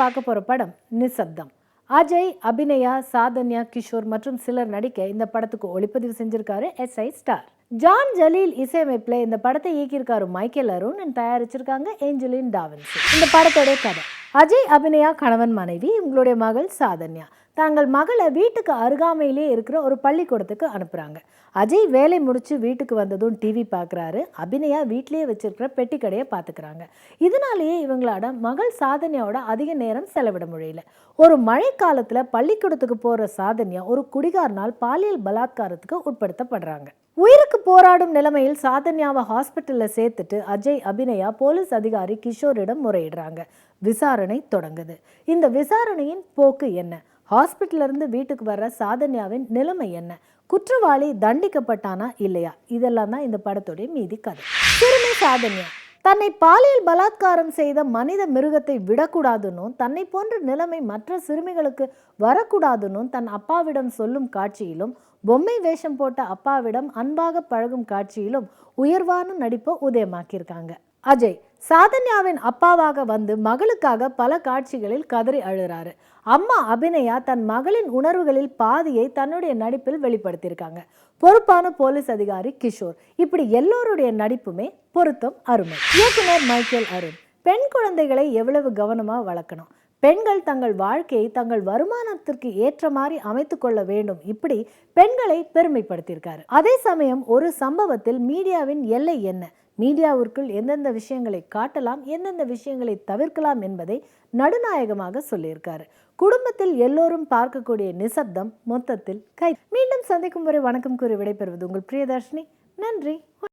பார்க்க போற படம் நிசப்தம். அஜய், அபிநயா, சாதன்யா, கிஷோர் மற்றும் சிலர் நடிக்க இந்த படத்துக்கு ஒளிப்பதிவு செஞ்சிருக்காரு SI ஸ்டார். ஜான் ஜலீல் இசையமைப்புல இந்த படத்தை இயக்கியிருக்காரு மைக்கேல் அருண், தயாரிச்சிருக்காங்க ஏஞ்சலின் டாவின்சி. இந்த படத்தோட கதை: அஜய், அபிநயா கணவன் மனைவி. இவங்களுடைய மகள் சாதன்யா தங்கள் மகளை வீட்டுக்கு அருகாமையிலே இருக்கிற ஒரு பள்ளிக்கூடத்துக்கு அனுப்புறாங்க. அஜய் வேலை முடிச்சு வீட்டுக்கு வந்ததும் டிவி பார்க்குறாரு. அபிநயா வீட்டிலேயே வச்சிருக்கிற பெட்டி கடையை பார்த்துக்கிறாங்க. இதனாலேயே இவங்களோட மகள் சாதன்யாவோட அதிக நேரம் செலவிட முடியல. ஒரு மழை காலத்தில் பள்ளிக்கூடத்துக்கு போகிற சாதன்யா ஒரு குடிகாரனால் பாலியல் பலாத்காரத்துக்கு உட்படுத்தப்படுறாங்க. உயிருக்கு போராடும் நிலைமையில் சாதன்யாவை ஹாஸ்பிட்டலில் சேர்த்துட்டு அஜய், அபிநயா போலீஸ் அதிகாரி கிஷோரிடம் முறையிடுறாங்க. விசாரணை தொடங்குது. இந்த விசாரணையின் போக்கு என்ன? ஹாஸ்பிட்டலிருந்து வீட்டுக்கு வர்ற சாதன்யாவின் நிலைமை என்ன? குற்றவாளி தண்டிக்கப்பட்டானா இல்லையா? இதெல்லாம் தான் இந்த படத்துடைய மீதி கதை. சிறுமி சாதன்யா தன்னை பாலியல் பலாத்காரம் செய்த மனித மிருகத்தை விடக்கூடாதுன்னும், தன்னை போன்ற நிலைமை மற்ற சிறுமிகளுக்கு வரக்கூடாதுன்னும் தன் அப்பாவிடம் சொல்லும் காட்சியிலும், பொம்மை வேஷம் போட்ட அப்பாவிடம் அன்பாக பழகும் காட்சியிலும் உயர்வான நடிப்பை உதயமாக்கியிருக்காங்க. அஜய் சாதன்யாவின் அப்பாவாக வந்து மகளுக்காக பல காட்சிகளில் கதறி அழுறாரு. அம்மா அபிநயா தன் மகளின் உணர்வுகளில் பாதியை தன்னுடைய நடிப்பில் வெளிப்படுத்தியிருக்காங்க. பொறுப்பான போலீஸ் அதிகாரி கிஷோர். இப்படி எல்லோருடைய நடிப்புமே பொருத்தம் அருமை. இயக்குனர் மைக்கேல் அருண் பெண் குழந்தைகளை எவ்வளவு கவனமா வளர்க்கணும், பெண்கள் தங்கள் வாழ்க்கையை தங்கள் வருமானத்திற்கு ஏற்ற மாதிரி அமைத்து கொள்ள வேண்டும், இப்படி பெண்களை பெருமைப்படுத்தியிருக்காரு. அதே சமயம் ஒரு சம்பவத்தில் மீடியாவின் எல்லை என்ன, மீடியாவிற்குள் எந்தெந்த விஷயங்களை காட்டலாம், எந்தெந்த விஷயங்களை தவிர்க்கலாம் என்பதை நடுநாயகமாக சொல்லியிருக்காரு. குடும்பத்தில் எல்லோரும் பார்க்கக்கூடிய நிசப்தம் மொத்தத்தில் கை. மீண்டும் சந்திக்கும் வரை வணக்கம் கூறி விடைபெறுவது உங்கள் பிரியதர்ஷினி. நன்றி.